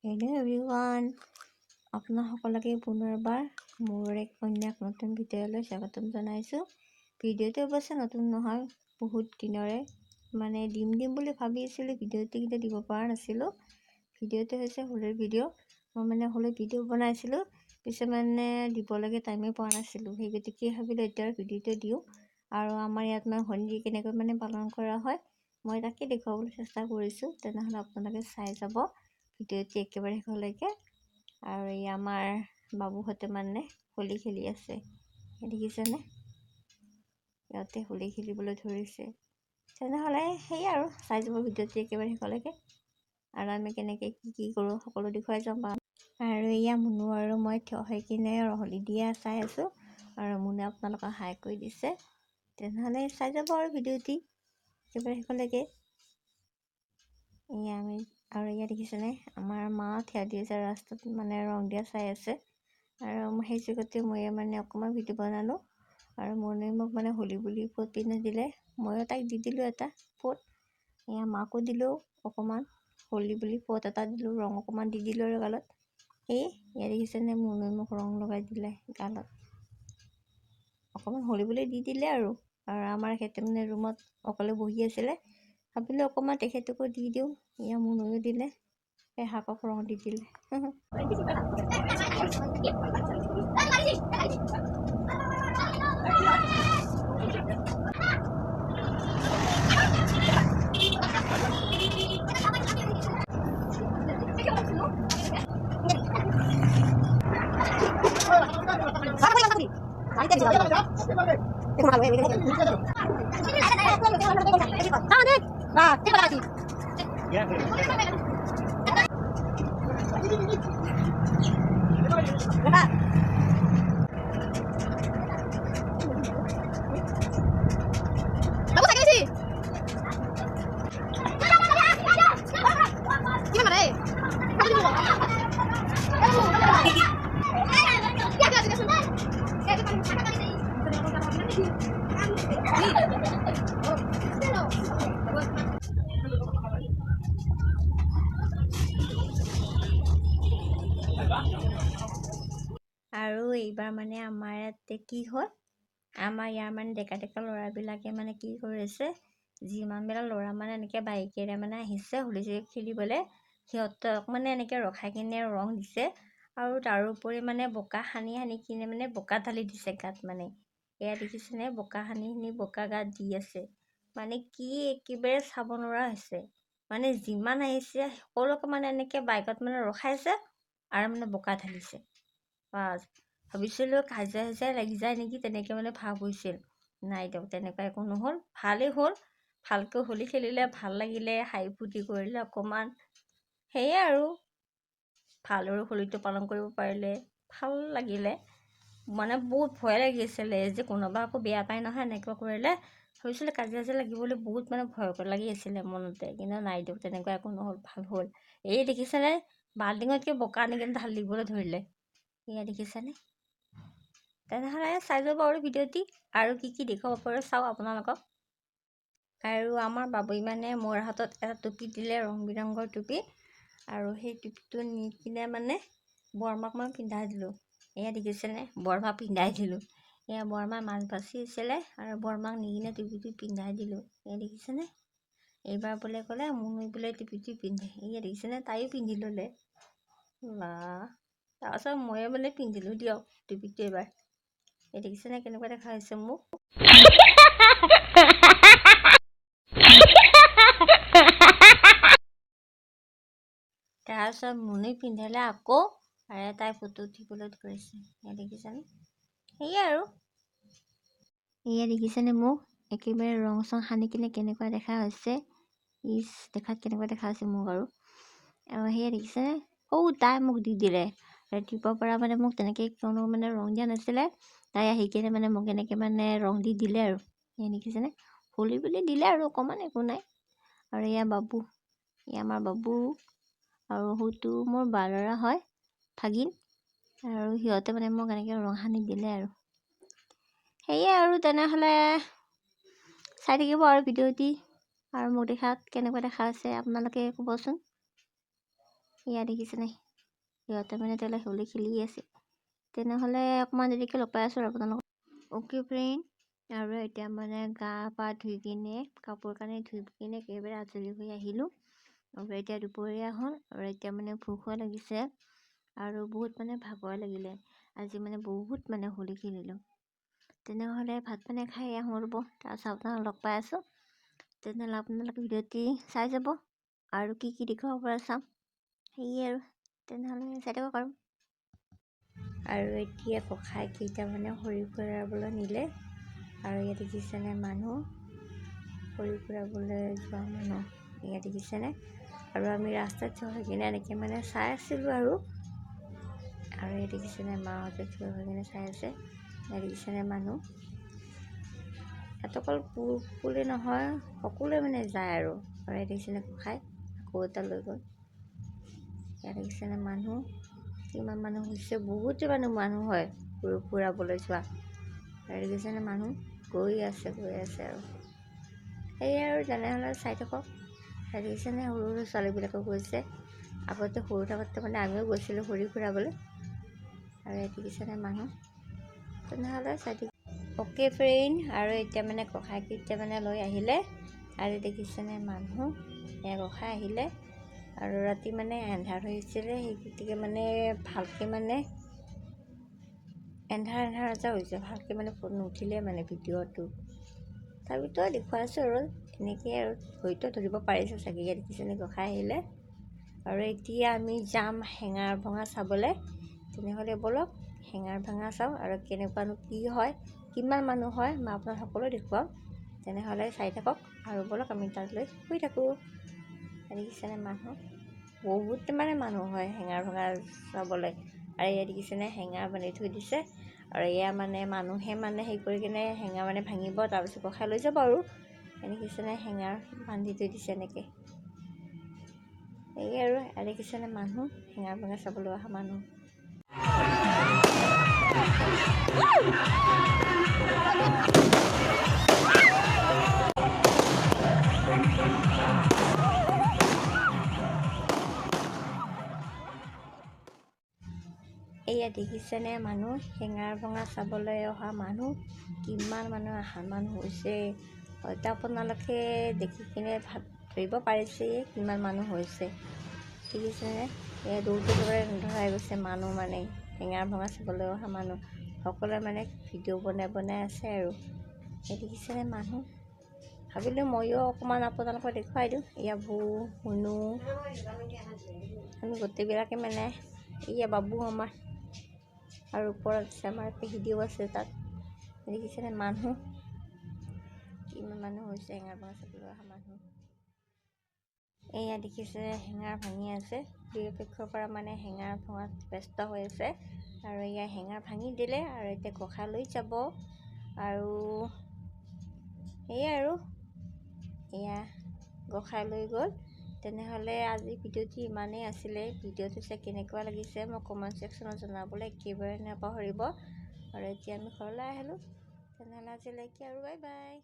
Hello' everyone, আপোনাৰ সকলোকে পুনৰবাৰ মোৰ এক অন্য এক নতুন ভিডিঅ'লৈ স্বাগতম জনাইছোঁ। ভিডিঅ'টো অৱশ্যে নতুন নহয়, বহুত দিনৰে দিম বুলি ভাবি আছিলোঁ। ভিডিঅ'টো কিন্তু দিব পৰা নাছিলোঁ। ভিডিঅ'টো হৈছে হোলীৰ ভিডিঅ'। মই হোলীৰ ভিডিঅ' বনাইছিলোঁ, পিছে দিবলৈকে টাইমেই পোৱা নাছিলোঁ। সেই গতিকে ভাবিলোঁ এতিয়া ভিডিঅ'টো দিওঁ। আৰু আমাৰ ইয়াত হোলী কেনেকৈ পালন কৰা হয় মই তাকে দেখুৱাবলৈ চেষ্টা কৰিছোঁ। তেনেহ'লে আপোনালোকে চাই যাব ভিডিঅ'টি একেবাৰে শেষলৈকে। আৰু এই আমাৰ বাবুহঁতে হোলী খেলি আছে, দেখিছেনে? সিহঁতে হোলী খেলিবলৈ ধৰিছে। তেনেহ'লে সেয়ে আৰু চাই যাব ভিডিঅ'টি একেবাৰে শেষলৈকে। আৰু আমি কেনেকৈ কি কৰোঁ সকলো দেখুৱাই যাম। আৰু এয়া মুনু আৰু মই থিয় হৈ কিনে হোলী দিয়া চাই আছোঁ, আৰু মুনুৱে আপোনালোকক হাই কৰি দিছে। তেনেহ'লে চাই যাব আৰু ভিডিঅ'টি একেবাৰে শেষলৈকে। এয়া দেখিছেনে, আমাৰ মা থিয় দি আছে ৰাস্তাত, ৰং দিয়া চাই আছে। আৰু সেই যুগতে মই অকণমান ভিডিঅ' বনালোঁ। আৰু মুনুৱে মোক হোলী বুলি পট পিন্ধাই দিলে। ময়ো তাইক দি দিলোঁ এটা পট। এয়া মাকো দিলোঁ অকণমান হোলী বুলি পট এটা দিলোঁ, ৰং অকণমান দি দিলোঁ আৰু গালত। এয়া দেখিছেনে, মুনুৱে মোক ৰং লগাই দিলে গালত। অকণমান হোলী বুলি দি দিলে আৰু আমাৰ এখেতে ৰুমত অকলে বহি আছিলে। ভাবিলোঁ অকণমান তেখেতকো দি দিওঁ। এয়া মুনুৱেও দিলে, পেহাকক ৰং দি দিলে। আৰু এইবাৰ আমাৰ ইয়াতে কি হ'ল, আমাৰ ইয়াৰ ডেকা ডেকা ল'ৰাবিলাকে কি কৰিছে, যিমানবিলাক ল'ৰা এনেকৈ বাইকেৰে আহিছে হোলী খেলিবলৈ, সিহঁতক এনেকৈ ৰখাই কিনে ৰং দিছে। আৰু তাৰোপৰি বোকা সানি কিনে বোকা ঢালি দিছে গাত। এয়া দেখিছেনে, বোকা সানি বোকা গাত দি আছে। কি একেবাৰে চাব নোৱাৰা হৈছে। যিমান আহিছে সকলোকে এনেকৈ বাইকত ৰখাইছে আৰু বোকা ঢালিছে। ভাবিছিলোঁ কাজিয়া চাজিয়া লাগি যায় নেকি, তেনেকৈ ভাৱ হৈছিল। নাই দিয়ক, তেনেকুৱা একো নহ'ল, ভালেই হ'ল। ভালকৈ হোলী খেলিলে, ভাল লাগিলে, হাঁহি ফূৰ্তি কৰিলে অকণমান। সেয়ে আৰু ভালদৰে হোলীটো পালন কৰিব পাৰিলে ভাল লাগিলে। বহুত ভয় লাগিছিলে যে কোনোবা আকৌ বেয়া পায় নহয় এনেকুৱা কৰিলে। ভাবিছিলোঁ কাজিয়া চাজিয়া লাগিবলৈ বহুত ভয় লাগি আছিলে মনতে, কিন্তু নাই দিয়ক, তেনেকুৱা একো নহ'ল, ভাল হ'ল। এই দেখিছেনে, বাল্টিঙতকৈ বোকা আনি কিনে ঢালি দিবলৈ ধৰিলে। এয়া দেখিছেনে? তেনেহ'লে চাই যাব আৰু ভিডিঅ'টি, আৰু কি দেখুৱাব পাৰোঁ চাওঁ আপোনালোকক। আৰু আমাৰ বাবুই মোৰ হাতত এটা টুপি দিলে, ৰং বিৰঙৰ টুপি। আৰু সেই টুপিটো নি কিনে বৰমাক মই পিন্ধাই দিলোঁ। এয়া দেখিছেনে, বৰমাক পিন্ধাই দিলোঁ। এয়া বৰমাই মাছ বাচি আছিলে, আৰু বৰমাক নি কিনে টুপিটো পিন্ধাই দিলোঁ। এয়া দেখিছেনে, এইবাৰ বোলে ক'লে মুনুই বোলে টুপিটো পিন্ধে। এয়া দেখিছেনে, তাইও পিন্ধি ল'লে। তাৰপাছত ময়ে পিন্ধিলোঁ দিয়ক টুপিটো এইবাৰ। এই দেখিছেনে কেনেকুৱা দেখা হৈছে মোক। তাৰপিছত মুনুই পিন্ধালে আকৌ, আৰু তাই ফটো উঠিবলৈ ধৰিছে। এয়া দেখিছেনে, সেয়ে আৰু এয়া দেখিছেনে মোক একেবাৰে ৰং চং সানি কিনে কেনেকুৱা দেখা হৈছে। দেখাত কেনেকুৱা দেখা হৈছে মোক আৰু সেয়া দেখিছেনে, তাই মোক দি দিলে। ৰাতিপুৱাৰ পৰা মোক তেনেকৈ কোনো ৰং দিয়া নাছিলে। তাই আহি কিনে মোক এনেকৈ ৰং দি দিলে আৰু। এয়া দেখিছেনে, হোলী বুলি দিলে আৰু অকণমান, একো নাই। আৰু এয়া বাবু, এয়া আমাৰ বাবু। আৰু সৌটো মোৰ বা ল'ৰা হয়, ভাগিন। আৰু সিহঁতে মোক এনেকৈ ৰং সানি দিলে আৰু। সেয়ে আৰু তেনেহ'লে চাই থাকিব আৰু ভিডিঅ'টি। আৰু মোৰ দেখাত কেনেকুৱা দেখা আছে আপোনালোকে ক'বচোন। এয়া দেখিছেনে সিহঁতে মানে তেলে হোলী খেলি আছে। তেনেহ'লে অকণমান দেৰিকৈ লগ পাই আছোঁ আৰু আপোনালোকক। অ'কে ফ্ৰেণ্ড, আৰু এতিয়া মানে গা পা ধুই কিনে কাপোৰ কানি ধুই কিনে একেবাৰে আজৰি হৈ আহিলোঁ। আৰু এতিয়া দুপৰীয়া হ'ল আৰু এতিয়া মানে ভোকো লাগিছে আৰু বহুত মানে ভাগৰ লাগিলে। আজি মানে বহুত মানে হোলী খেলিলোঁ। তেনেহ'লে ভাত পানী খাই আহোঁ ৰ'ব, তাৰপিছত আপোনালোক লগ পাই আছোঁ। তেনেহ'লে আপোনালোকে ভিডিঅ'টি চাই যাব আৰু কি দেখুৱাব পৰা চাম। সেয়ে আৰু তেনেহ'লে চাই থাকক আৰু এতিয়া ককাই কেইটা মানে খৰি ফুৰাবলৈ নিলে। আৰু ইয়াত দেখিছেনে মানুহ খৰি ফুৰাবলৈ যোৱা মানুহ ইয়াত দেখিছেনে। আৰু আমি ৰাস্তাত থিয় হৈ কিনে এনেকৈ মানে চাই আছিলোঁ আৰু ইয়াত দেখিছেনে মাহঁতে থিয় হৈ কিনে চাই আছে। ইয়াত দেখিছেনে মানুহ, ইয়াত অকল পুৰুষ বুলি নহয় সকলোৱে মানে যায় আৰু ইয়াত দেখিছেনে ককাই আকৌ এটা লৈ গ'ল। ইয়াত দেখিছেনে মানুহ কিমান মানুহ হৈছে, বহুতে মানুহ হয় খৰি ফুৰাবলৈ যোৱা। ইয়াত দেখিছেনে মানুহ গৈ আছে আৰু সেয়ে আৰু তেনেহ'লে চাই থাকক। ইয়াত দেখিছেনে সৰু সৰু ছোৱালীবিলাকো গৈছে। আগতে সৰু থাকোঁতে মানে আমিও গৈছিলোঁ খৰি ফুৰাবলৈ। আৰু ইয়াত দেখিছেনে মানুহ, তেনেহ'লে চাই থাকক। অ'কে ফ্ৰেণ্ড, আৰু এতিয়া মানে ককাইকেইটা মানে লৈ আহিলে আৰু দেখিছেনে মানুহ এয়া ককাই আহিলে। আৰু ৰাতি মানে এন্ধাৰ হৈছিলে, সেই গতিকে মানে ভালকৈ মানে এন্ধাৰ এটা হৈছে, ভালকৈ মানে নুঠিলে মানে ভিডিঅ'টো। তথাপিতো দেখুৱাইছোঁ আৰু এনেকৈ আৰু হয়তো ধৰিব পাৰিছে চাগে। ইয়াত দেখিছেনে ককাই আহিলে আৰু এতিয়া আমি যাম হেঙাৰ ভঙা চাবলৈ। তেনেহ'লে ব'লক হেঙাৰ ভঙা চাওঁ আৰু কেনেকুৱানো কি হয়, কিমান মানুহ হয় মই আপোনাক সকলো দেখুৱাম। তেনেহ'লে চাই থাকক আৰু ব'লক আমি তালৈ গৈ থাকোঁ। দেখিছেনে মানুহ, বহুত মানে মানুহ হয় হেঙাৰ ভঙা চাবলৈ। আৰু ইয়াত দেখিছেনে হেঙাৰ বান্ধি থৈ দিছে। আৰু এয়া মানে মানুহে মানে হেৰি কৰি কিনে হেঙাৰ মানে ভাঙিব, তাৰপিছত ককাই লৈ যাব আৰু দেখিছেনে হেঙাৰ বান্ধি থৈ দিছে এনেকৈ। সেয়ে আৰু দেখিছেনে মানুহ হেঙাৰ ভঙা চাবলৈ অহা মানুহ। এয়া দেখিছেনে মানুহ হেঙাৰ ভঙা চাবলৈ অহা মানুহ, কিমান মানুহ হৈছে। হয়তো আপোনালোকে দেখি কিনে ধৰিব পাৰিছে কিমান মানুহ হৈছে। দেখিছেনে এয়া দূৰটো ধৰাই গৈছে মানুহ, মানে হেঙাৰ ভঙা চাবলৈ অহা মানুহ সকলোৱে মানে ভিডিঅ' বনাই আছে আৰু দেখিছেনে মানুহ। ভাবিলোঁ ময়ো অকণমান আপোনালোকক দেখুৱাই দিওঁ। এয়া বৌ শুনো আমি গোটেইবিলাকে মানে এয়া বাবু আমাৰ আৰু ওপৰত আছে আমাৰ পেহিদেউ আছে তাত। দেখিছেনে মানুহ কিমান মানুহ হৈছে হেঙাৰ ভঙা চাবলৈ অহা মানুহ। এয়া দেখিছে হেঙাৰ ভাঙি আছে, দুয়োপক্ষৰ পৰা মানে হেঙাৰ ভঙাত ব্যস্ত হৈ আছে। আৰু এয়া হেঙাৰ ভাঙি দিলে আৰু এতিয়া ককাই লৈ যাব। আৰু সেয়াই আৰু এয়া ককাই লৈ গ'ল। তেনেহ'লে আজি ভিডিঅ'টি ইমানেই আছিলে। ভিডিঅ'টো চাই কেনেকুৱা লাগিছে মোক কমেণ্ট ছেকশ্যনত জনাবলৈ একেবাৰে নাপাহৰিব। আৰু এতিয়া আমি ঘৰলৈ আহিলোঁ। তেনেহ'লে আজিলৈকে আৰু বাই বাই।